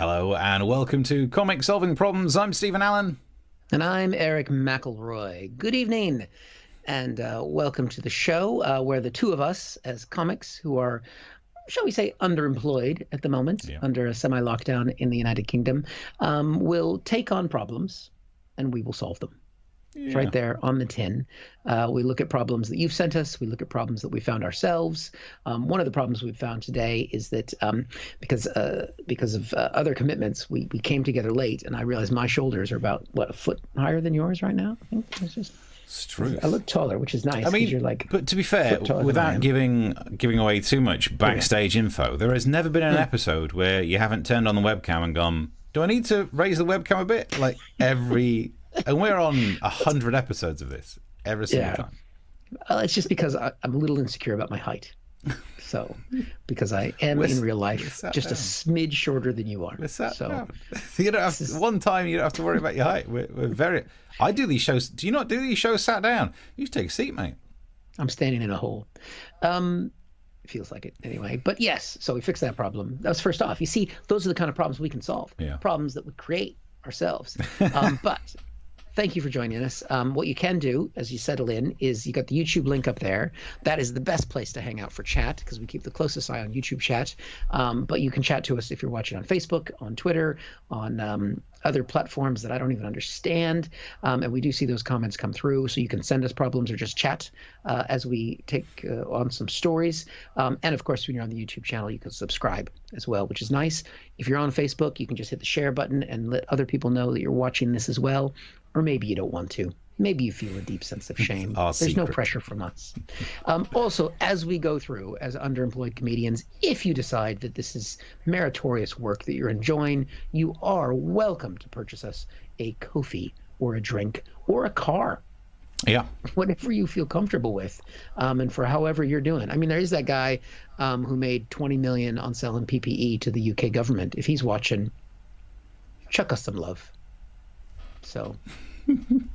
Hello and welcome to Comic Solving Problems. I'm Stephen Allen. And I'm Erich McElroy. Good evening, and welcome to the show where the two of us, as comics who are, shall we say, underemployed at the moment, under a semi-lockdown in the United Kingdom, will take on problems and we will solve them. It's right there on the tin. We look at problems that you've sent us. We look at problems that we found ourselves. One of the problems we've found today is that because of other commitments, we came together late, and I realized my shoulders are about, a foot higher than yours right now? I think it's true. I look taller, which is nice. I mean, you're like, but to be fair, without giving away too much backstage info, there has never been an episode where you haven't turned on the webcam and gone, do I need to raise the webcam a bit? Like every... And we're on 100 episodes of this every single time. It's just because I'm a little insecure about my height. So, because I am in real life just a smidge shorter than you are. So, you don't have to, one time you don't have to worry about your height. We're very. I do these shows. Do you not do these shows sat down? You take a seat, mate. I'm standing in a hole. It feels like it anyway. But yes, so we fixed that problem. That was first off. You see, those are the kind of problems we can solve. Problems that we create ourselves. But thank you for joining us. What you can do as you settle in is you got the YouTube link up there. That is the best place to hang out for chat because we keep the closest eye on YouTube chat. But you can chat to us if you're watching on Facebook, on Twitter, on other platforms that I don't even understand. And we do see those comments come through. So you can send us problems or just chat as we take on some stories. And of course, when you're on the YouTube channel, you can subscribe as well, which is nice. If you're on Facebook, you can just hit the share button and let other people know that you're watching this as well. Or maybe you don't want to. Maybe you feel a deep sense of shame. There's no pressure from us. Also, as we go through, as underemployed comedians, if you decide that this is meritorious work that you're enjoying, you are welcome to purchase us a Ko-fi or a drink or a car. Yeah. Whatever you feel comfortable with, and for however you're doing. I mean, there is that guy who made $20 million on selling PPE to the UK government. If he's watching, chuck us some love. So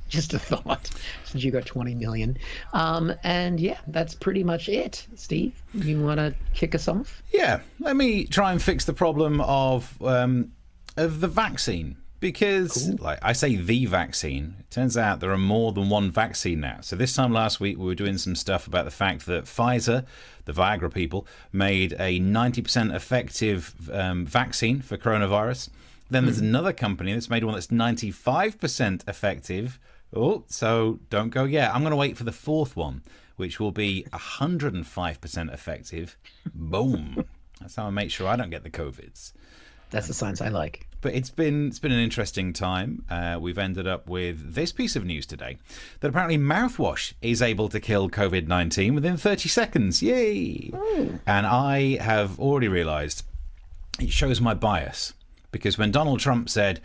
just a thought, since you got 20 million. And yeah, that's pretty much it. Steve, you want to kick us off? Yeah, let me try and fix the problem of the vaccine. Because, like I say, the vaccine, it turns out there are more than one vaccine now. So this time last week, we were doing some stuff about the fact that Pfizer, the Viagra people, made a 90% effective vaccine for coronavirus. Then there's another company that's made one that's 95% effective. Oh, so don't go yet. I'm going to wait for the fourth one, which will be 105% effective. Boom. That's how I make sure I don't get the COVIDs. That's the science I like. But it's been an interesting time. We've ended up with this piece of news today, that apparently mouthwash is able to kill COVID-19 within 30 seconds. Yay! Oh. And I have already realized it shows my bias. Because when Donald Trump said,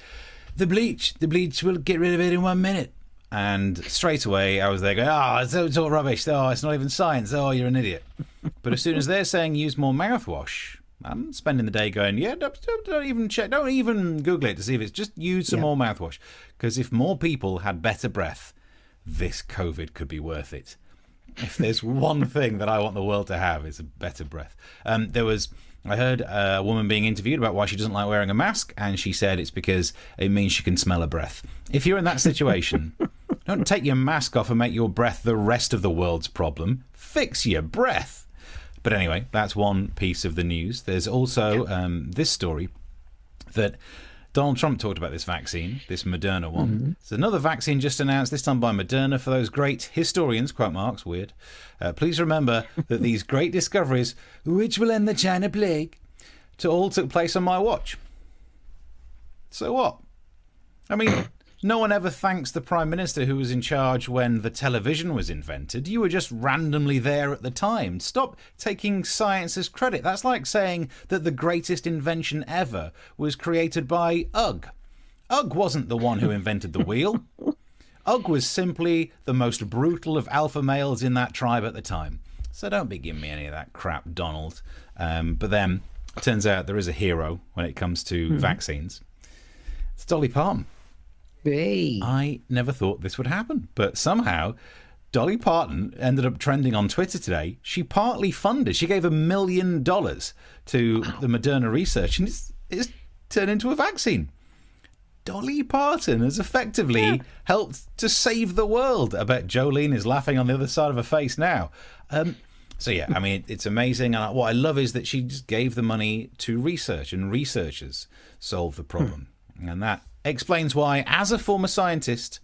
the bleach will get rid of it in 1 minute. And straight away I was there going, it's all rubbish. Oh, it's not even science. Oh, you're an idiot. But as soon as they're saying use more mouthwash, I'm spending the day going, don't even check. Don't even Google it to see if it's just use some more mouthwash. Because if more people had better breath, this COVID could be worth it. If there's one thing that I want the world to have, it's a better breath. I heard a woman being interviewed about why she doesn't like wearing a mask, and she said it's because it means she can smell her breath. If you're in that situation, don't take your mask off and make your breath the rest of the world's problem. Fix your breath. But anyway, that's one piece of the news. There's also this story that Donald Trump talked about, this vaccine, this Moderna one. Mm-hmm. There's another vaccine just announced, this time by Moderna, for those great historians, quote marks, weird. Please remember that these great discoveries, which will end the China plague, all took place on my watch. So what? I mean, no one ever thanks the Prime Minister who was in charge when the television was invented. You were just randomly there at the time. Stop taking science as credit. That's like saying that the greatest invention ever was created by Ugg. Ugg wasn't the one who invented the wheel. Ugg was simply the most brutal of alpha males in that tribe at the time. So don't be giving me any of that crap, Donald. But then, it turns out there is a hero when it comes to vaccines. It's Dolly Parton. Hey. I never thought this would happen, but somehow Dolly Parton ended up trending on Twitter today. She partly funded, she gave $1 million to the Moderna research, and it's turn into a vaccine. Dolly Parton has effectively helped to save the world. I bet Jolene is laughing on the other side of her face now. So yeah, I mean, it's amazing. And what I love is that she just gave the money to research, and researchers solve the problem. And that explains why, as a former scientist,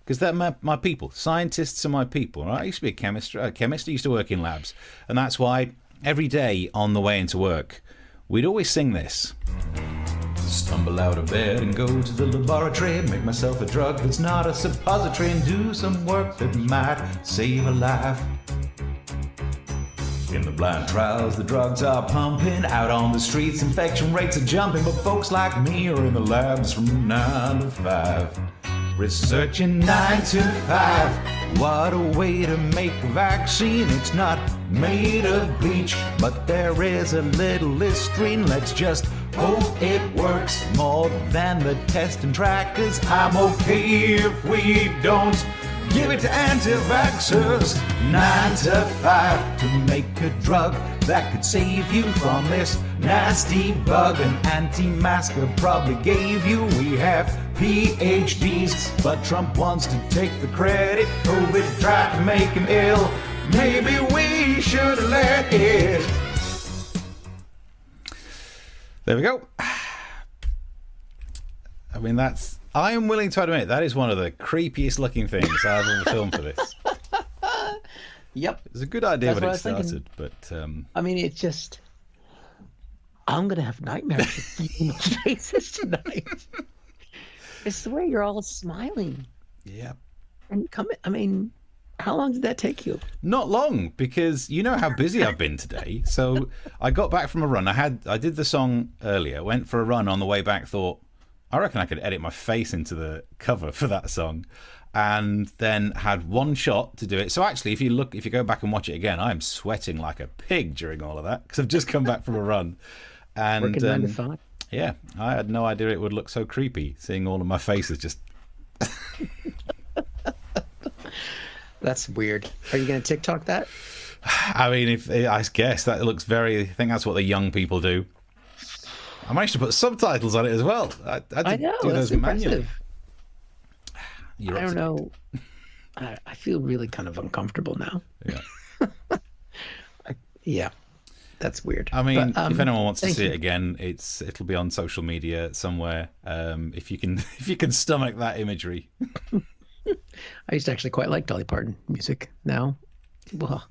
because they're my people, scientists are my people, right? I used to be a chemist. I used to work in labs. And that's why every day on the way into work, we'd always sing this. Stumble out of bed and go to the laboratory, make myself a drug that's not a suppository, and do some work that might save a life. In the blind trials, the drugs are pumping out on the streets, infection rates are jumping, but folks like me are in the labs from 9 to 5. Researching 9 to 5. What a way to make a vaccine. It's not made of bleach, but there is a little Listerine. Let's just hope it works more than the test and trackers. I'm okay if we don't give it to anti-vaxxers. 9 to 5 to make a drug that could save you from this nasty bug. An anti-masker probably gave you. We have PhDs, but Trump wants to take the credit. COVID tried to make him ill. Maybe we should let it. There we go. I mean, I am willing to admit that is one of the creepiest looking things I've ever filmed for this. Yep. It was a good idea when it started, but... I mean, it's just... I'm going to have nightmares of people's faces tonight. It's the way you're all smiling. Yeah. And I mean, how long did that take you? Not long, because you know how busy I've been today. So I got back from a run. I did the song earlier, went for a run on the way back, thought, I reckon I could edit my face into the cover for that song, and then had one shot to do it. So actually, if you go back and watch it again, I'm sweating like a pig during all of that because I've just come back from a run. And working 9 to 5. Yeah, I had no idea it would look so creepy, seeing all of my faces just... That's weird. Are you going to TikTok that? I mean, I guess that looks very... I think that's what the young people do. I managed to put subtitles on it as well. I know, do that's those manually. I don't know. I feel really kind of uncomfortable now. Yeah. Yeah. That's weird. I mean, if anyone wants to see it again, it'll be on social media somewhere. If you can stomach that imagery. I used to actually quite like Dolly Parton music. Now, well.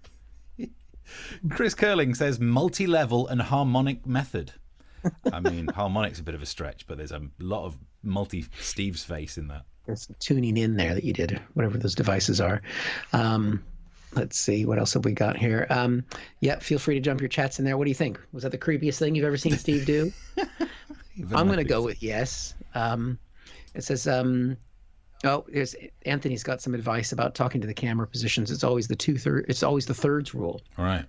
Chris Curling says multi-level and harmonic method. I mean, harmonic's a bit of a stretch, but there's a lot of multi-Steve's face in that. There's some tuning in there that you did, whatever those devices are. Let's see, what else have we got here? Yeah, feel free to jump your chats in there. What do you think? Was that the creepiest thing you've ever seen Steve do? I'm going to go with yes. It says, there's Anthony's got some advice about talking to the camera positions. It's always the thirds rule. All right.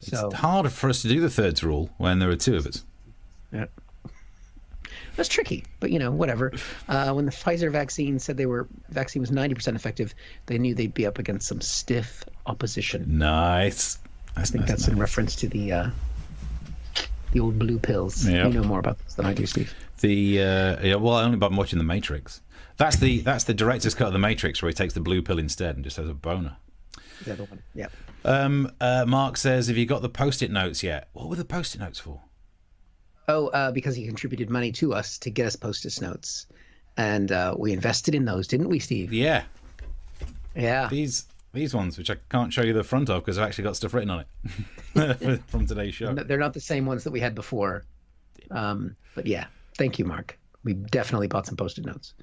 It's harder for us to do the thirds rule when there are two of us. Yeah. That's tricky, but whatever. When the Pfizer vaccine said vaccine was 90% effective, they knew they'd be up against some stiff opposition. Nice. I think that's in reference to the old blue pills. Yep. You know more about this than I do, Steve. Well, only by watching The Matrix. That's the director's cut of The Matrix, where he takes the blue pill instead and just has a boner. The other one, yeah. Mark says, have you got the Post-it notes yet? What were the Post-it notes for? Oh, because he contributed money to us to get us Post-it notes. And we invested in those, didn't we, Steve? Yeah. Yeah. These ones, which I can't show you the front of because I've actually got stuff written on it from today's show. They're not the same ones that we had before. But yeah, thank you, Mark. We definitely bought some Post-it notes.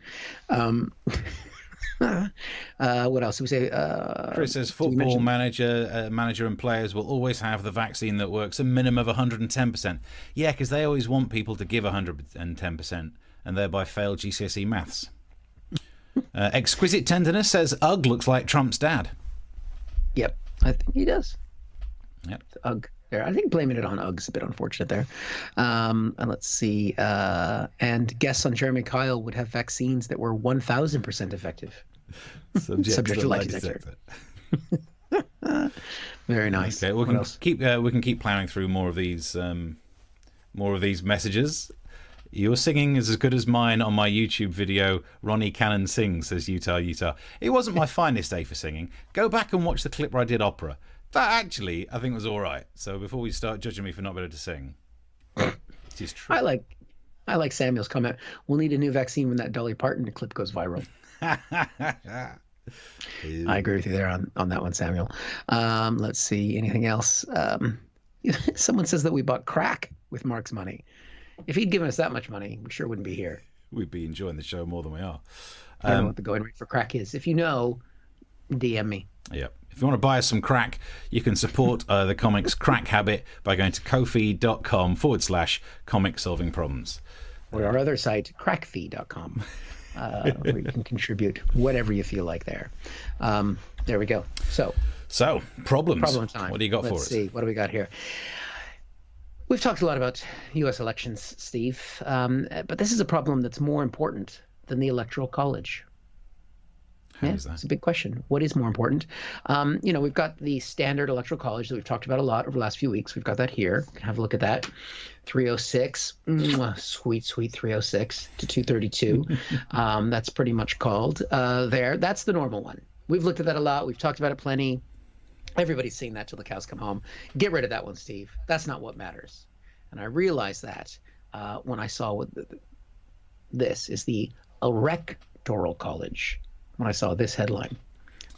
What else do we say? Chris says football manager and players will always have the vaccine that works a minimum of 110%. Yeah, because they always want people to give 110% and thereby fail GCSE maths. Exquisite Tenderness says Ugg looks like Trump's dad. Yep, I think he does. Yep. Ugg. There, I think blaming it on Ugg's a bit unfortunate there. And let's see. And guests on Jeremy Kyle would have vaccines that were 1,000% effective. Subject to lie detector. Very nice. Okay, we can keep plowing through more of these messages. Your singing is as good as mine on my YouTube video, Ronnie Cannon Sings, says Utah, Utah. It wasn't my finest day for singing. Go back and watch the clip where I did opera. That actually, I think, was all right. So before we start judging me for not being able to sing, it is true. I like Samuel's comment. We'll need a new vaccine when that Dolly Parton clip goes viral. I agree with you there on that one, Samuel. Let's see. Anything else? Someone says that we bought crack with Mark's money. If he'd given us that much money, we sure wouldn't be here. We'd be enjoying the show more than we are. I don't know what the going rate for crack is. If you know, DM me. Yeah. If you want to buy us some crack, you can support the comics Crack Habit by going to ko-fi.com/comic solving problems. Or our other site, crackfee.com, where you can contribute whatever you feel like there. There we go. So problems. Problem time. What do you got for us? Let's see. What do we got here? We've talked a lot about U.S. elections, Steve, but this is a problem that's more important than the Electoral College. How is that? It's a big question. What is more important? We've got the standard Electoral College that we've talked about a lot over the last few weeks. We've got that here. You can have a look at that. 306, sweet 306 to 232. That's pretty much called there. That's the normal one. We've looked at that a lot. We've talked about it plenty. Everybody's seen that till the cows come home. Get rid of that one, Steve. That's not what matters. And I realized that when I saw what this is the Erect-oral College. When I saw this headline,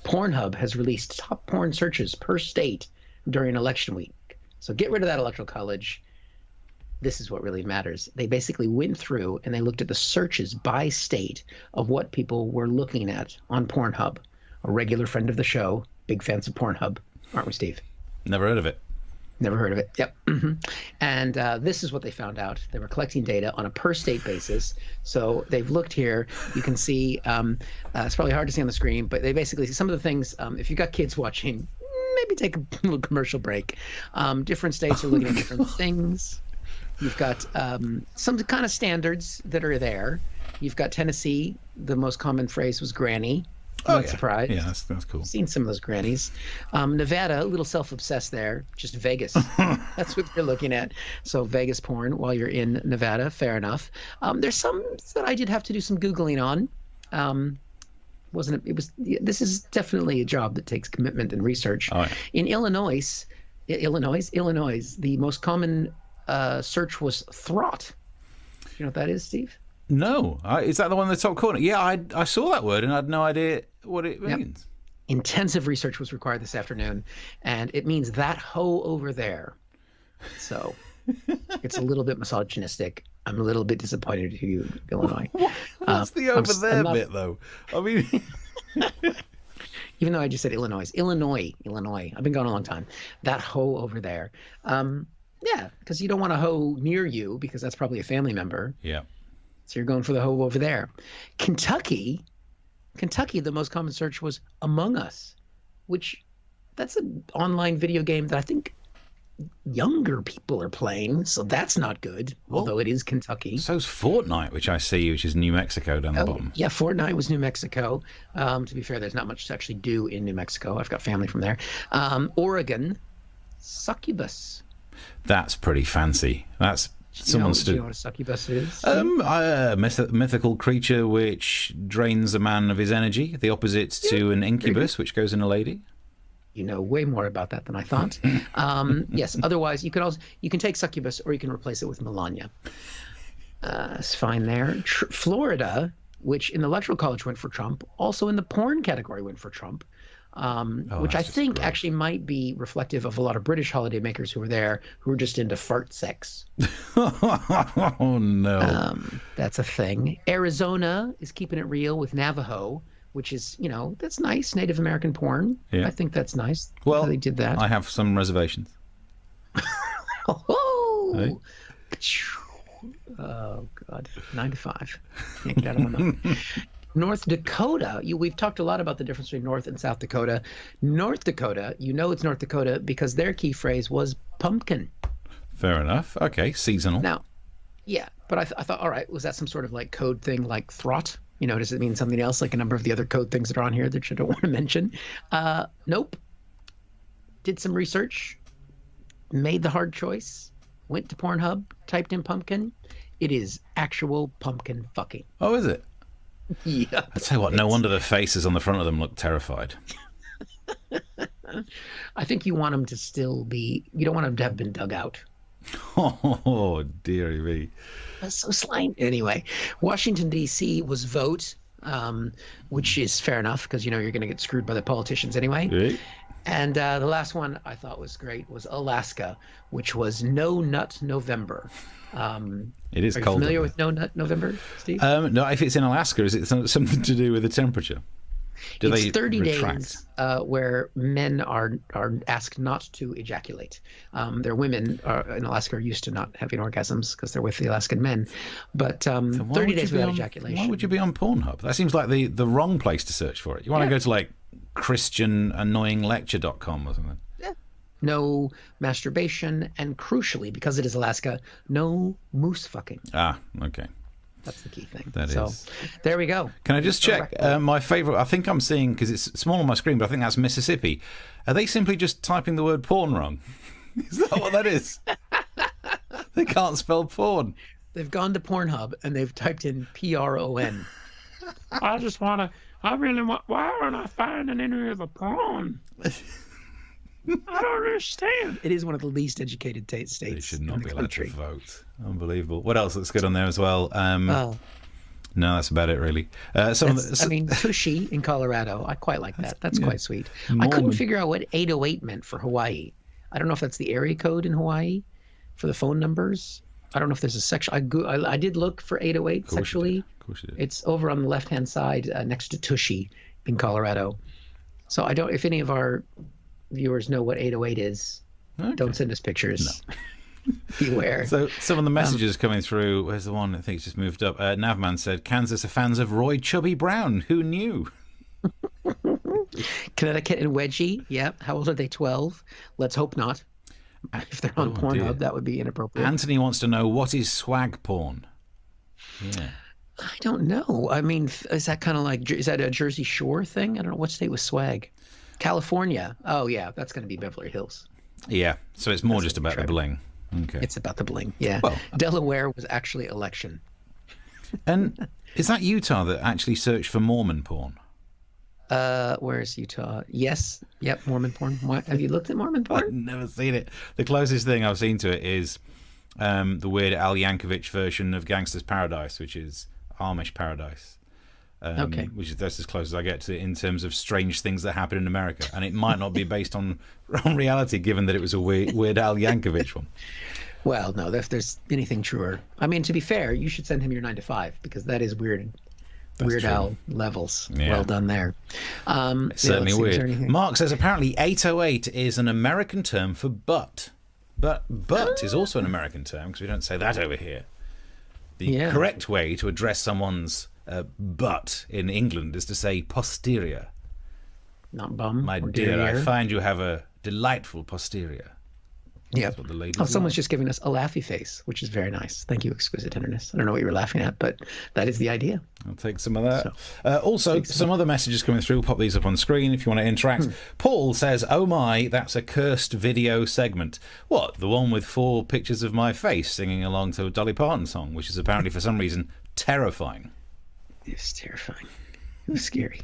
Pornhub has released top porn searches per state during election week. So get rid of that Electoral College. This is what really matters. They basically went through and they looked at the searches by state of what people were looking at on Pornhub. A regular friend of the show, big fans of Pornhub, aren't we, Steve? Never heard of it. Never heard of it. Yep. And this is what they found out. They were collecting data on a per state basis. So they've looked here. You can see, it's probably hard to see on the screen, but they basically see some of the things. If you've got kids watching, maybe take a little commercial break. Different states are looking at different things. You've got some kind of standards that are there. You've got Tennessee. The most common phrase was granny. Not surprised. Yeah, that's cool. Seen some of those grannies. Nevada, a little self-obsessed there. Just Vegas. That's what you're looking at. So Vegas porn while you're in Nevada. Fair enough. There's some that I did have to do some Googling on. This is definitely a job that takes commitment and research. Oh, yeah. In Illinois, the most common search was throt. You know what that is, Steve? No. Is that the one in the top corner? Yeah, I saw that word and I had no idea what it means. Yep. Intensive research was required this afternoon, and it means that hoe over there. So it's a little bit misogynistic. I'm a little bit disappointed with you, Illinois. What's the over there bit, though? I mean... Even though I just said Illinois. I've been gone a long time. That hoe over there. Yeah, because you don't want a hoe near you because that's probably a family member. Yeah. So you're going for the hoe over there. Kentucky, the most common search was Among Us, which that's an online video game that I think younger people are playing. So that's not good, although it is Kentucky. So's Fortnite, which I see, which is New Mexico down the bottom. Yeah, Fortnite was New Mexico. To be fair, there's not much to actually do in New Mexico. I've got family from there. Oregon, succubus. That's pretty fancy. That's... Do you know what a succubus is? A mythical creature which drains a man of his energy, the opposite to an incubus, which goes in a lady. You know way more about that than I thought. Yes. Otherwise, you can take succubus or you can replace it with Melania. It's fine there. Florida, which in the Electoral College went for Trump, also in the porn category went for Trump. Which I think actually might be reflective of a lot of British holidaymakers who were there who were just into fart sex. Oh, no. That's a thing. Arizona is keeping it real with Navajo, which is, that's nice. Native American porn. Yeah. I think that's nice. Well, they did that. I have some reservations. Hey. Oh, God. 9 to 5. Can't get out of my mouth. North Dakota, we've talked a lot about the difference between North and South Dakota. North Dakota, it's North Dakota because their key phrase was pumpkin. Fair enough. Okay, seasonal. Now, yeah, but I thought, all right, was that some sort of like code thing like throt? Does it mean something else like a number of the other code things that are on here that you don't want to mention? Nope. Did some research, made the hard choice. went to Pornhub, typed in pumpkin, it is actual pumpkin fucking. Oh, is it? Yeah. I tell you what, no wonder the faces on the front of them look terrified. I think you want them to still be. You don't want them to have been dug out. Oh, dearie me. That's so slimy. Anyway, Washington, D.C. was vote, which is fair enough because, you're going to get screwed by the politicians anyway. Right. And the last one I thought was great was Alaska, which was No Nut November. It is Are you cold. familiar with No Nut November, Steve? No, if it's in Alaska, is it something to do with the temperature? It's 30 days where men are asked not to ejaculate. Their women in Alaska are used to not having orgasms because they're with the Alaskan men. But 30 days without ejaculation. Why would you be on Pornhub? That seems like the wrong place to search for it. You want to go to like ChristianAnnoyingLecture.com or something. Yeah. No masturbation, and crucially, because it is Alaska, no moose fucking. Ah, okay. That's the key thing. So, there we go. Can I just check? My favourite, I think I'm seeing, because it's small on my screen, but I think that's Mississippi. Are they simply just typing the word porn wrong? Is that what that is? They can't spell porn. They've gone to Pornhub and they've typed in PRON. I really want, why aren't I finding any of the porn? I don't understand. It is one of the least educated states. They should not be allowed country. to vote. Unbelievable. What else looks good on there as well? No, that's about it, really. Tushy in Colorado. I quite like that. That's quite sweet. I couldn't figure out what 808 meant for Hawaii. I don't know if that's the area code in Hawaii for the phone numbers. I don't know if there's a section. I did look for 808 sexually. Of course you did. It's over on the left-hand side next to Tushy in Colorado. So I don't. If any of our viewers know what 808 is, don't send us pictures. No. Beware. So some of the messages coming through. Where's the one? I think it's just moved up. Navman said, Kansas are fans of Roy Chubby Brown. Who knew? Connecticut and Wedgie. Yeah. How old are they? 12. Let's hope not. If they're on Pornhub, that would be inappropriate. Anthony wants to know, what is swag porn? Yeah. I don't know. I mean, is that kind of like, is that a Jersey Shore thing? I don't know. What state was swag? California. Oh, yeah. That's going to be Beverly Hills. Yeah. So it's more just about the bling. Okay. It's about the bling. Yeah. Well, Delaware was actually election. And is that Utah that actually searched for Mormon porn? Where is Utah? Yes. Yep. Mormon porn. Have you looked at Mormon porn? I've never seen it. The closest thing I've seen to it is the weird Al Yankovic version of Gangster's Paradise, which is Amish Paradise. Okay. That's as close as I get to it in terms of strange things that happen in America. And it might not be based on reality, given that it was a weird Al Yankovic one. Well, no, if there's anything truer. I mean, to be fair, you should send him your 9 to 5 because that is weird. Weird Al levels. Yeah. Well done there. It's certainly weird. Mark says apparently 808 is an American term for butt. But is also an American term because we don't say that over here. The correct way to address someone's butt in England is to say posterior. Not bum. My dear, I find you have a delightful posterior. Yeah. Someone's just giving us a laughy face, which is very nice. Thank you, exquisite tenderness. I don't know what you were laughing at, but that is the idea. I'll take some of that. Also, some other messages coming through. We'll pop these up on screen if you want to interact. Paul says, oh my, that's a cursed video segment. What? The one with 4 pictures of my face singing along to a Dolly Parton song, which is apparently for some reason terrifying. It's terrifying. It was scary.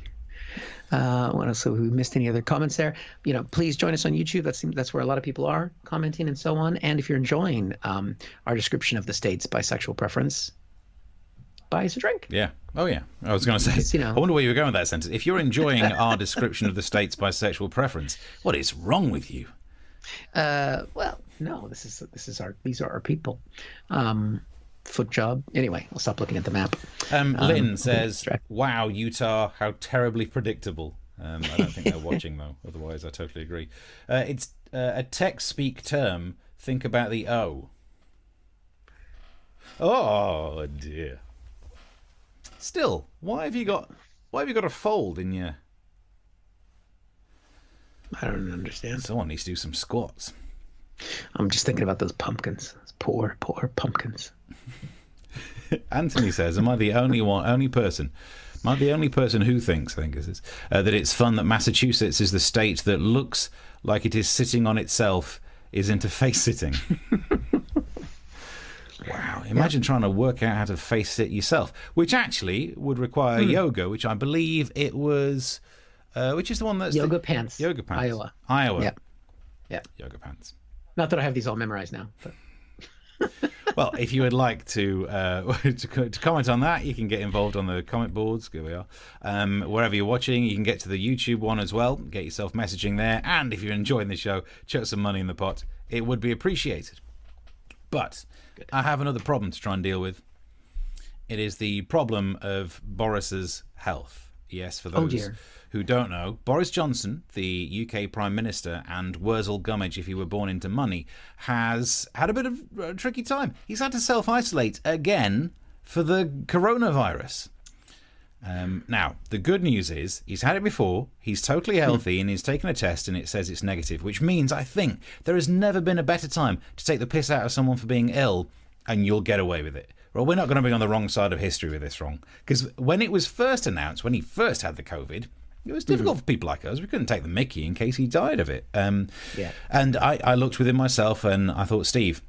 What else? So we missed any other comments there? Please join us on YouTube. That's where a lot of people are commenting and so on. And if you're enjoying our description of the states by sexual preference, buy us a drink. Yeah. Oh, yeah. I was going to say, I wonder where you were going with that sentence. If you're enjoying our description of the states by sexual preference, what is wrong with you? Well, no. These are our people. Foot job. Anyway, I'll stop looking at the map. Lynn says, wow, Utah, how terribly predictable. I don't think they're watching, though. Otherwise, I totally agree. It's a tech-speak term. Think about the O. Oh, dear. Still, why have you got a fold in your... I don't understand. Someone needs to do some squats. I'm just thinking about those pumpkins. Those poor pumpkins. Anthony says, am I the only person who thinks, I think this is, that it's fun that Massachusetts is the state that looks like it is sitting on itself is into face sitting? Imagine trying to work out how to face it yourself, which actually would require yoga, which I believe it was, which is the one that's... Yoga Pants. Yoga Pants. Iowa. Yeah. Yoga Pants. Not that I have these all memorized now, but... Well, if you would like to comment on that, you can get involved on the comment boards. Here we are. Wherever you're watching, you can get to the YouTube one as well. Get yourself messaging there. And if you're enjoying the show, chuck some money in the pot. It would be appreciated. But I have another problem to try and deal with. It is the problem of Boris's health. Yes, for those who don't know, Boris Johnson, the UK Prime Minister, and Wurzel Gummidge, if he were born into money, has had a bit of a tricky time. He's had to self-isolate again for the coronavirus. Now, the good news is he's had it before, he's totally healthy, and he's taken a test and it says it's negative, which means I think there has never been a better time to take the piss out of someone for being ill, and you'll get away with it. Well, we're not going to be on the wrong side of history with this, wrong. Because when it was first announced, when he first had the COVID, it was difficult for people like us. We couldn't take the mickey in case he died of it. And I looked within myself and I thought, Steve,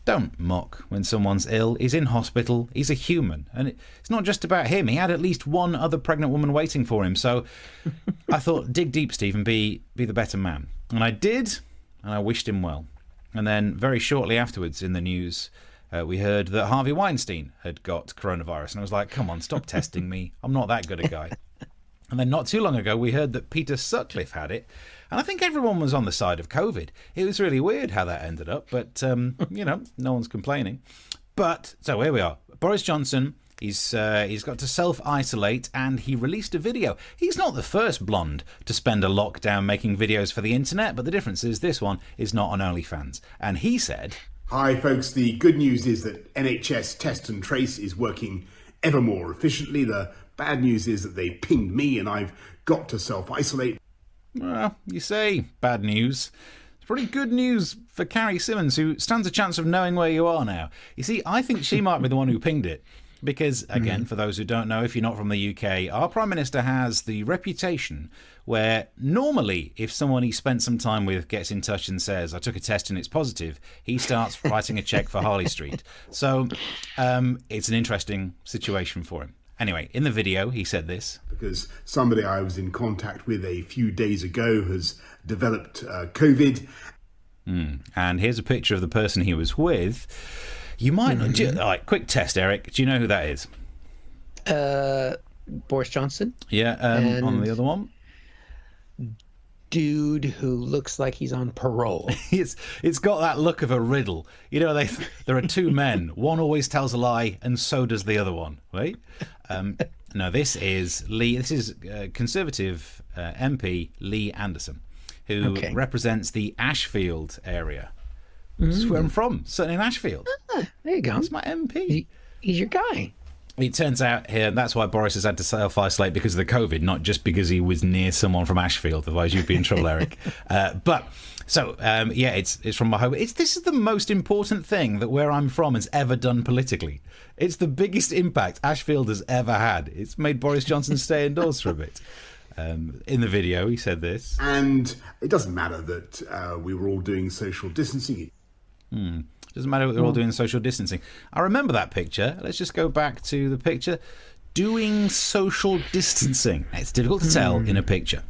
don't mock when someone's ill. He's in hospital. He's a human. And it's not just about him. He had at least one other pregnant woman waiting for him. So I thought, dig deep, Steve, and be the better man. And I did, and I wished him well. And then very shortly afterwards in the news, we heard that Harvey Weinstein had got coronavirus. And I was like, come on, stop testing me. I'm not that good a guy. And then not too long ago, we heard that Peter Sutcliffe had it. And I think everyone was on the side of COVID. It was really weird how that ended up. But, no one's complaining. But, so here we are. Boris Johnson, he's got to self-isolate and he released a video. He's not the first blonde to spend a lockdown making videos for the internet. But the difference is this one is not on OnlyFans. And he said... Hi, folks. The good news is that NHS Test and Trace is working ever more efficiently. The bad news is that they pinged me and I've got to self-isolate. Well, you say bad news. It's pretty good news for Carrie Symonds, who stands a chance of knowing where you are now. You see, I think she might be the one who pinged it. Because, again, for those who don't know, if you're not from the UK, our Prime Minister has the reputation where normally if someone he spent some time with gets in touch and says, I took a test and it's positive, he starts writing a cheque for Harley Street. So it's an interesting situation for him. Anyway, in the video, he said this. Because somebody I was in contact with a few days ago has developed COVID. And here's a picture of the person he was with. You might not... All right, quick test, Eric. Do you know who that is? Boris Johnson. Yeah, on the other one. Dude who looks like he's on parole. It's got that look of a riddle. You know, there are two men. One always tells a lie, and so does the other one. Right? No, this is Lee. This is Conservative MP Lee Anderson, who represents the Ashfield area. That's where I'm from, sitting in Ashfield. There you go. He's my MP. He's your guy. It turns out here that's why Boris has had to self-isolate because of the COVID, not just because he was near someone from Ashfield. Otherwise, you'd be in trouble, Eric. It's from my home. This is the most important thing that where I'm from has ever done politically. It's the biggest impact Ashfield has ever had. It's made Boris Johnson stay indoors for a bit. In the video, he said this. And it doesn't matter that we were all doing social distancing. Doesn't matter that we're all doing social distancing. I remember that picture. Let's just go back to the picture. Doing social distancing. It's difficult to tell in a picture.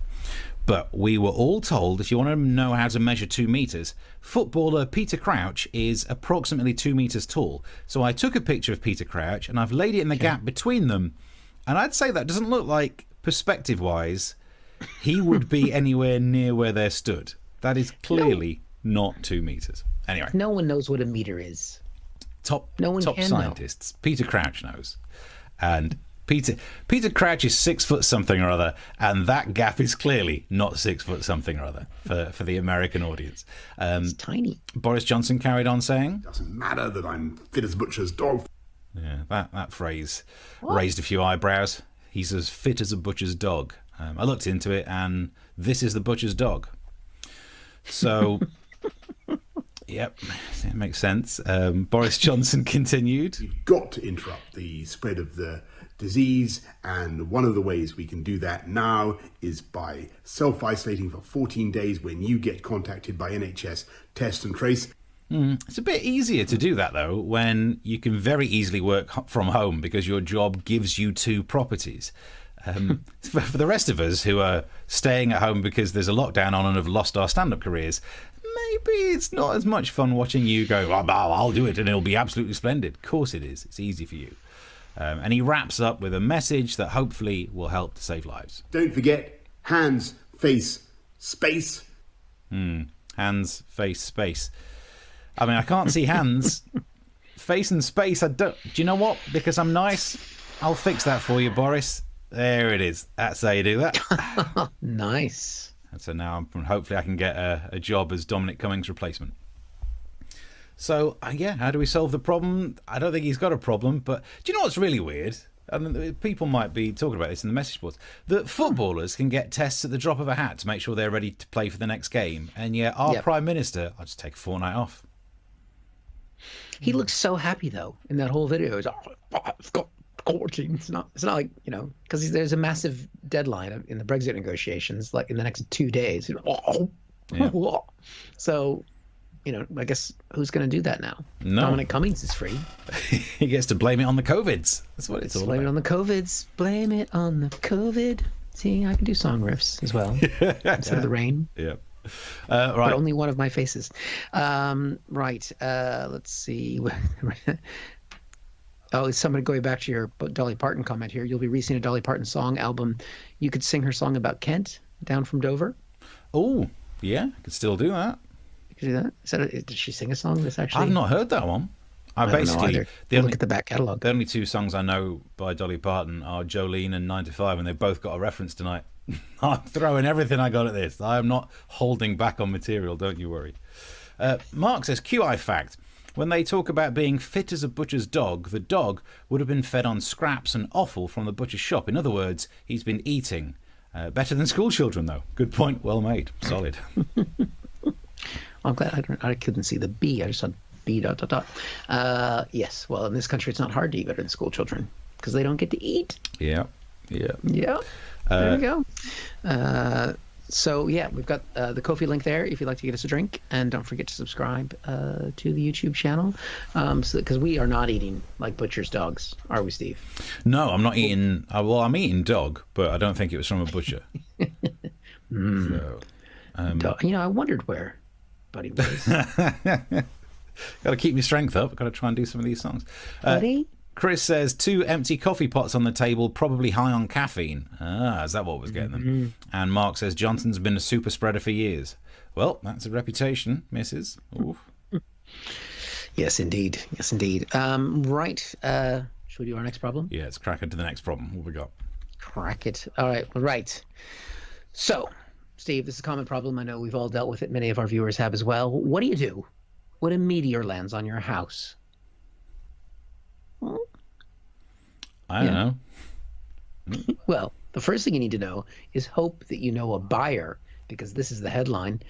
But we were all told, if you want to know how to measure 2 meters, footballer Peter Crouch is approximately 2 meters tall. So I took a picture of Peter Crouch and I've laid it in the gap between them. And I'd say that doesn't look like, perspective-wise, he would be anywhere near where they're stood. That is clearly not 2 meters. Anyway. No one knows what a meter is. Top scientists. Know. Peter Crouch knows. And Peter Crouch is 6 foot something or other, and that gap is clearly not 6 foot something or other for the American audience. It's tiny. Boris Johnson carried on saying, doesn't matter that I'm fit as a butcher's dog. Yeah, that phrase raised a few eyebrows. He's as fit as a butcher's dog. I looked into it, and this is the butcher's dog. So... Yep, it makes sense. Boris Johnson continued. We've got to interrupt the spread of the disease, and one of the ways we can do that now is by self-isolating for 14 days when you get contacted by NHS Test and Trace. It's a bit easier to do that, though, when you can very easily work from home because your job gives you 2 properties. For the rest of us who are staying at home because there's a lockdown on and have lost our stand-up careers, maybe it's not as much fun watching you go, oh, I'll do it and it'll be absolutely splendid. Of course it is. It's easy for you. And he wraps up with a message that hopefully will help to save lives. Don't forget, hands, face, space. Hands, face, space. I mean, I can't see hands. Face and space, I don't... Do you know what? Because I'm nice, I'll fix that for you, Boris. There it is. That's how you do that. Nice. And so now, hopefully, I can get a job as Dominic Cummings' replacement. So, how do we solve the problem? I don't think he's got a problem, but do you know what's really weird? And people might be talking about this in the message boards, that footballers can get tests at the drop of a hat to make sure they're ready to play for the next game. And yet our Prime Minister, I'll just take a fortnight off. He looks so happy, though, in that whole video. He's like, I've got quarantine. It's not like, because there's a massive deadline in the Brexit negotiations, like in the next 2 days. So... I guess who's going to do that now? No. Dominic Cummings is free. He gets to blame it on the COVIDs. That's what it's all blame about. it on the COVIDs. Blame it on the COVID. See, I can do song riffs as well instead of the rain. Yeah. Right. Right. But only one of my faces. Right. Let's see. Oh, is somebody going back to your Dolly Parton comment here? You'll be releasing a Dolly Parton song album. You could sing her song about Kent down from Dover. Oh, yeah. I could still do that. You do that? Did she sing a song that's actually... I've not heard that one. I basically look at the back catalogue. The only 2 songs I know by Dolly Parton are Jolene and 9 to 5, and they both got a reference tonight. I'm throwing everything I got at this. I am not holding back on material, don't you worry. Mark says, QI fact. When they talk about being fit as a butcher's dog, the dog would have been fed on scraps and offal from the butcher's shop. In other words, he's been eating. Better than school children, though. Good point. Well made. Solid. I'm glad I couldn't see the B. I just saw B ... Yes. Well, in this country, it's not hard to eat better than school children because they don't get to eat. Yeah. There we go. So, we've got the Ko-fi link there if you'd like to get us a drink. And don't forget to subscribe to the YouTube channel because we are not eating like butcher's dogs, are we, Steve? No, I'm not eating... Well, I'm eating dog, but I don't think it was from a butcher. So, I wondered where Buddy was. Got to keep your strength up. Got to try and do some of these songs. Buddy? Chris says 2 empty coffee pots on the table, probably high on caffeine. Is that what was getting them? And Mark says Johnson's been a super spreader for years. Well, that's a reputation, missus. Oof. Yes, indeed. Right. Should we do our next problem? Yeah, let's crack into the next problem. What we got? Crack it. All right. Right. So, Steve, this is a common problem. I know we've all dealt with it. Many of our viewers have as well. What do you do when a meteor lands on your house? I don't know. Well, the first thing you need to know is hope that you know a buyer, because this is the headline.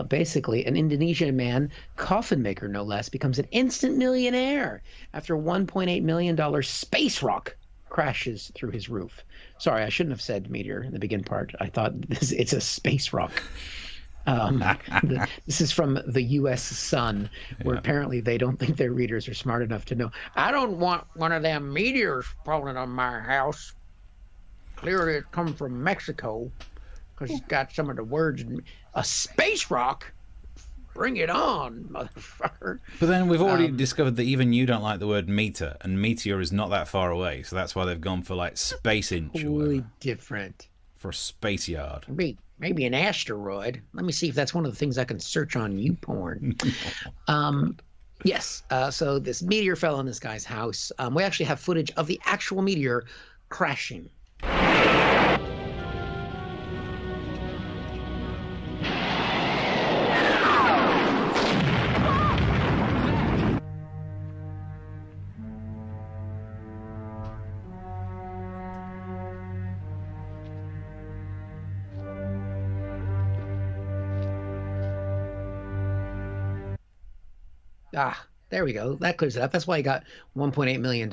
Basically, an Indonesian man, coffin maker no less, becomes an instant millionaire after $1.8 million space rock crashes through his roof. Sorry, I shouldn't have said meteor in the begin part. I thought it's a space rock. This is from the U.S. Sun, where apparently they don't think their readers are smart enough to know. I don't want one of them meteors falling on my house. Clearly it come from Mexico, because it's got some of the words in a space rock. Bring it on, motherfucker. But then we've already discovered that even you don't like the word meter, and meteor is not that far away, so that's why they've gone for like space inch. Totally different. For a space yard. Maybe an asteroid. Let me see if that's one of the things I can search on YouPorn. Yes. So this meteor fell on this guy's house. We actually have footage of the actual meteor crashing. There we go. That clears it up. That's why he got $1.8 million,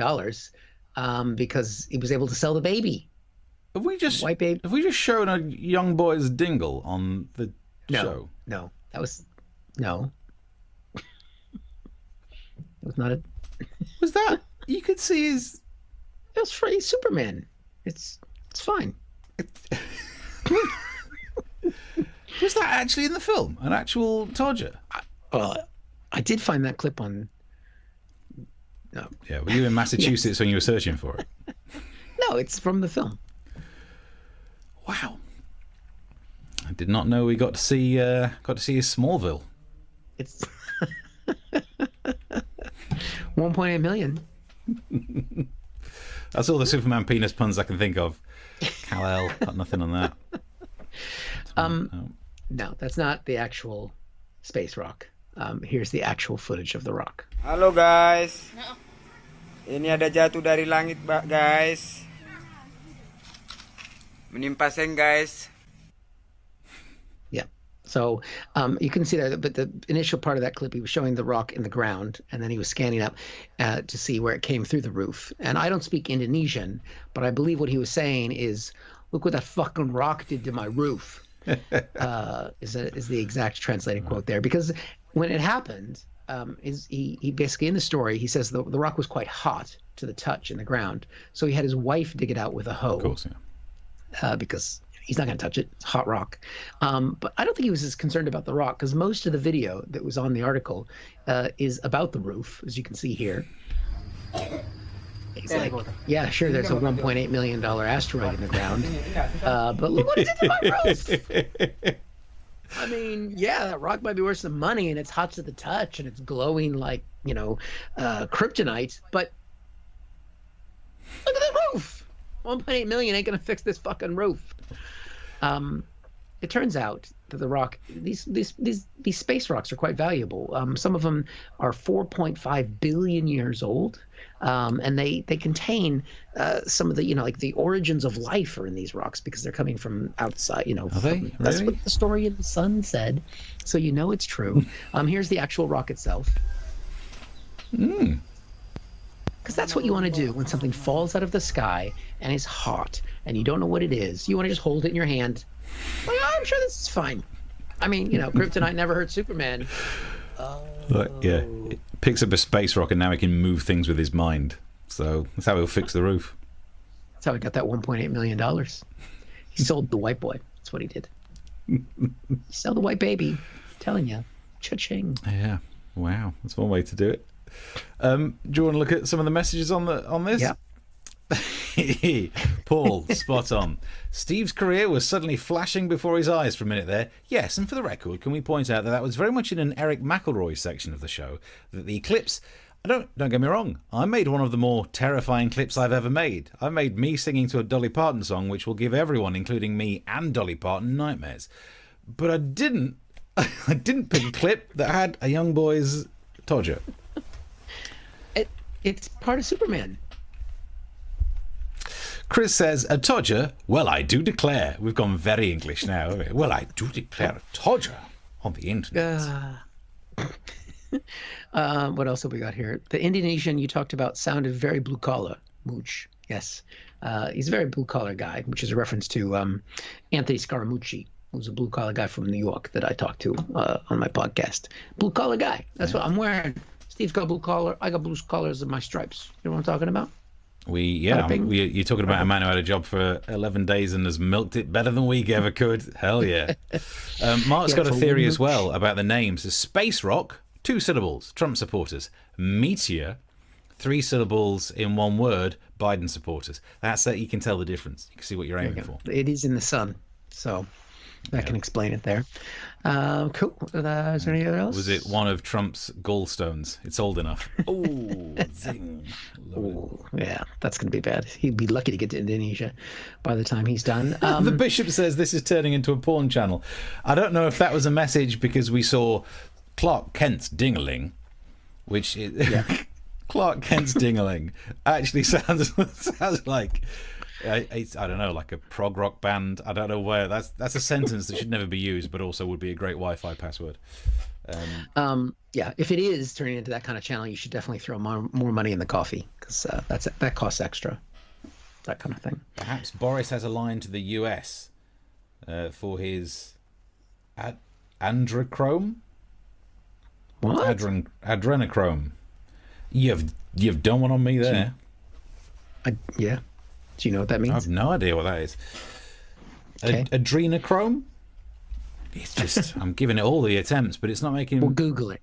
because he was able to sell the baby. Have we just white baby? Have we just shown a young boy's dingle on the show? No, that was no. was not a. Was that? You could see his. It was free Superman. It's fine. Was that actually in the film? An actual Todger? I did find that clip on. No. Yeah, were you in Massachusetts when you were searching for it? No, it's from the film. Wow. I did not know we got to see his Smallville. It's 1.8 million. That's all the Superman penis puns I can think of. Kal-El, got nothing on that. No, that's not the actual space rock. Here's the actual footage of the rock. Halo guys. Ini ada jatuh dari langit, guys. Menimpa seng, guys. Yeah. So you can see that, but the initial part of that clip, he was showing the rock in the ground, and then he was scanning up to see where it came through the roof. And I don't speak Indonesian, but I believe what he was saying is, look what that fucking rock did to my roof. Is the exact translated quote there. Because when it happened, he basically, in the story, he says the rock was quite hot to the touch in the ground. So he had his wife dig it out with a hoe. Of course, yeah. Because he's not going to touch it. It's hot rock. But I don't think he was as concerned about the rock, because most of the video that was on the article is about the roof, as you can see here. He's like, yeah, sure, there's a $1.8 million asteroid in the ground. But look what it did to my roof! I mean, yeah, that rock might be worth some money, and it's hot to the touch, and it's glowing like, kryptonite, but look at the roof! 1.8 million ain't gonna fix this fucking roof. It turns out that the rock, these space rocks are quite valuable. Some of them are 4.5 billion years old, and they contain some of the, like the origins of life are in these rocks because they're coming from outside. Are they? That's really? what the story in the Sun said. So it's true. Here's the actual rock itself. Because that's what you want to do when something falls out of the sky and is hot and you don't know what it is. You want to just hold it in your hand. Like, oh, I'm sure this is fine. I mean, kryptonite never hurt Superman. Yeah, it picks up a space rock and now he can move things with his mind. So that's how he'll fix the roof. That's how he got that $1.8 million. He sold the white boy. That's what he did. Sell the white baby. I'm telling you. Cha-ching. Yeah. Wow. That's one way to do it. Do you want to look at some of the messages on this? Yeah. Paul, spot on. Steve's career was suddenly flashing before his eyes for a minute there. Yes, and for the record, can we point out that was very much in an Eric McElroy section of the show, that the clips, don't get me wrong, I made one of the more terrifying clips I've ever made. I made me singing to a Dolly Parton song, which will give everyone, including me and Dolly Parton, nightmares. But I didn't pick a clip that had a young boy's Todger. It's part of Superman. Chris says, a Todger? Well, I do declare. We've gone very English now. Well, I do declare a Todger on the internet. What else have we got here? The Indonesian you talked about sounded very blue collar. Mooch. Yes. He's a very blue collar guy, which is a reference to Anthony Scaramucci, who's a blue collar guy from New York that I talked to on my podcast. Blue collar guy. That's what I'm wearing. Steve's got blue collar. I got blue collars in my stripes. You know what I'm talking about? You're talking about a man who had a job for 11 days and has milked it better than we ever could. Hell yeah. Mark's got a theory as well about the names. So Space Rock, 2 syllables, Trump supporters. Meteor, 3 syllables in one word, Biden supporters. That's that you can tell the difference. You can see what you're aiming for. It is in the sun, so that can explain it there. Cool. Is there any other else? Was it one of Trump's gallstones? It's old enough. Oh, zing. Yeah, that's going to be bad. He'd be lucky to get to Indonesia by the time he's done. The bishop says this is turning into a porn channel. I don't know if that was a message because we saw Clark Kent's ding-a-ling, which is... Yeah. Clark Kent's ding-a-ling actually sounds like... I don't know, like a prog rock band. I don't know where. That's a sentence that should never be used, but also would be a great Wi-Fi password. Yeah, if it is turning into that kind of channel, you should definitely throw more money in the coffee because that costs extra. That kind of thing. Perhaps Boris has a line to the US for his adrenochrome. What? Adrenochrome. You've done one on me there. Yeah. Do you know what that means? I have no idea what that is. Okay. Adrenochrome? It's just, I'm giving it all the attempts, but it's not making... We'll Google it.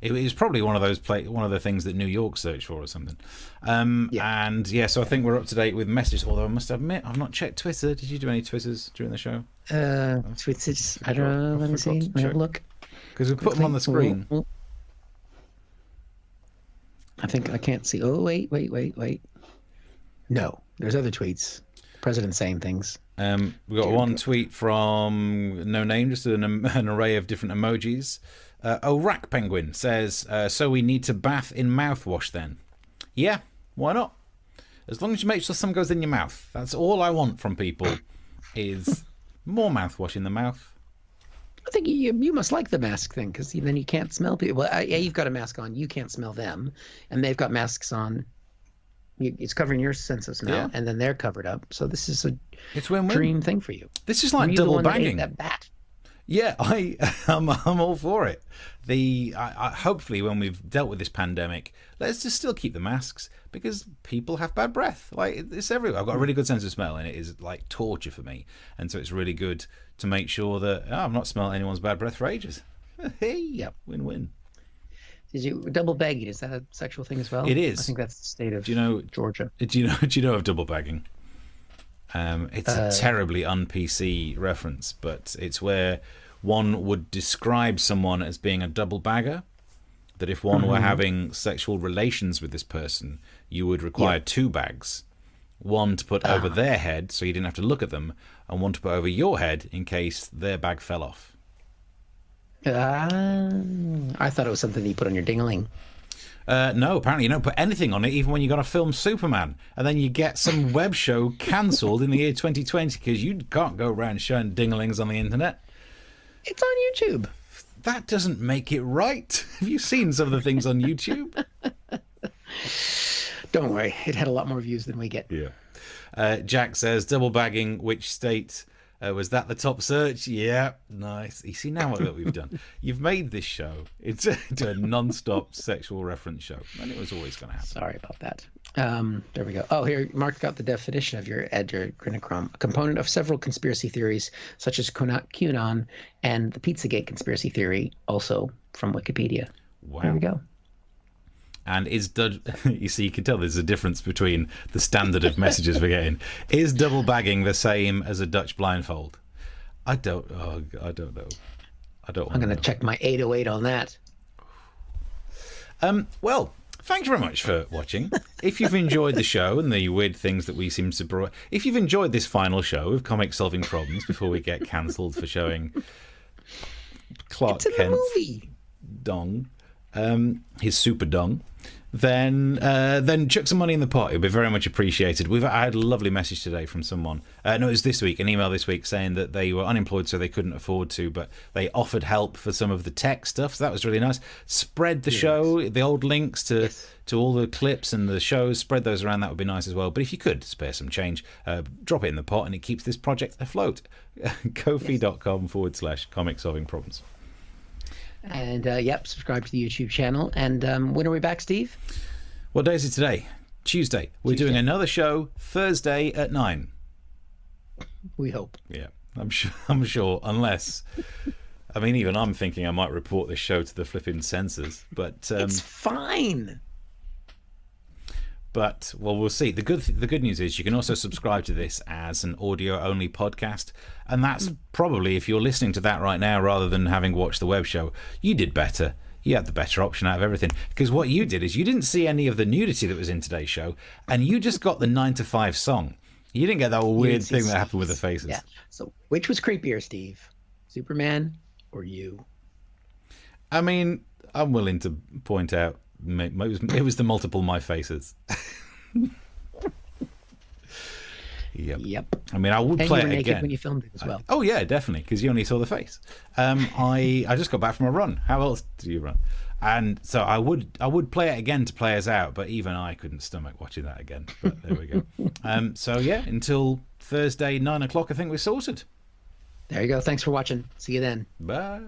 It was probably one of the things that New York searched for or something. And yeah, so I think we're up to date with messages, although I must admit, I've not checked Twitter. Did you do any Twitters during the show? Twitters, I don't know. Let me see. Let me have a look. Because we put them on the screen. I think I can't see. Oh, wait. No, there's other tweets. President saying things. We got one tweet from no name, just an array of different emojis. Rack Penguin says, so we need to bath in mouthwash then? Yeah, why not? As long as you make sure some goes in your mouth. That's all I want from people, is more mouthwash in the mouth. I think you must like the mask thing, because then you can't smell people. Well, yeah, you've got a mask on. You can't smell them. And they've got masks on. It's covering your sense of smell, and then they're covered up. So this is it's win-win. Dream thing for you. This is like double bagging. That bat? Yeah, I'm all for it. Hopefully when we've dealt with this pandemic, let's just still keep the masks, because people have bad breath. Like, it's everywhere. I've got a really good sense of smell, and it is like torture for me. And so it's really good to make sure that I've not smelled anyone's bad breath for ages. Hey, yep. Win-win. Did you double bagging? Is that a sexual thing as well? It is. I think that's the state of Georgia. Do you know of double bagging? It's a terribly un-PC reference, but it's where one would describe someone as being a double bagger. That if one were having sexual relations with this person, you would require two bags. One to put over their head so you didn't have to look at them, and one to put over your head in case their bag fell off. I thought it was something you put on your ding-a-ling. No, apparently you don't put anything on it, even when you're going to film Superman. And then you get some web show cancelled in the year 2020 because you can't go around showing ding-a-lings on the internet. It's on YouTube. That doesn't make it right. Have you seen some of the things on YouTube? Don't worry. It had a lot more views than we get. Yeah. Jack says, double bagging, which state... was that the top search? Yeah, nice. You see now what we've done? You've made this show into a non-stop sexual reference show, and it was always going to happen. Sorry about that. There we go. Oh, here, Mark got the definition of your adrenochrome. A component of several conspiracy theories, such as QAnon and the Pizzagate conspiracy theory, also from Wikipedia. Wow. There we go. And you see, you can tell there's a difference between the standard of messages we're getting. Is double bagging the same as a Dutch blindfold? I don't know. I'm going to check my 808 on that. Well, thank you very much for watching. If you've enjoyed the show and the weird things that we seem to bring, if you've enjoyed this final show of Comic Solving Problems before we get cancelled for showing Clark Kent's dong, his super dong, then chuck some money in the pot. It would be very much appreciated. I had a lovely message today from someone. No, it was this week, an email this week saying that they were unemployed, so they couldn't afford to, but they offered help for some of the tech stuff. So that was really nice. Spread the show, the old links to all the clips and the shows, spread those around. That would be nice as well. But if you could spare some change, drop it in the pot, and it keeps this project afloat. Ko-fi.com/comic solving problems. And subscribe to the YouTube channel. And when are we back, Steve? What day is it today? Tuesday. We're doing another show Thursday at 9. We hope. Yeah, I'm sure. Unless, I mean, even I'm thinking I might report this show to the flipping censors. But it's fine. But we'll see. The good news is you can also subscribe to this as an audio only podcast, and that's probably, if you're listening to that right now rather than having watched the web show, you did better. You had the better option out of everything, because what you did is you didn't see any of the nudity that was in today's show, and you just got the 9 to 5 song. You didn't get that weird thing that happened with the faces. Yeah. So which was creepier, Steve? Superman or you? I mean, I'm willing to point out it was the multiple my faces. Yep. I mean, I would play it again when you filmed it as well. Oh yeah, definitely, because you only saw the face. I just got back from a run. How else do you run? And so I would play it again to play us out, but even I couldn't stomach watching that again. But there we go. So yeah, until Thursday 9 o'clock, I think we're sorted. There you go. Thanks for watching. See you then. Bye.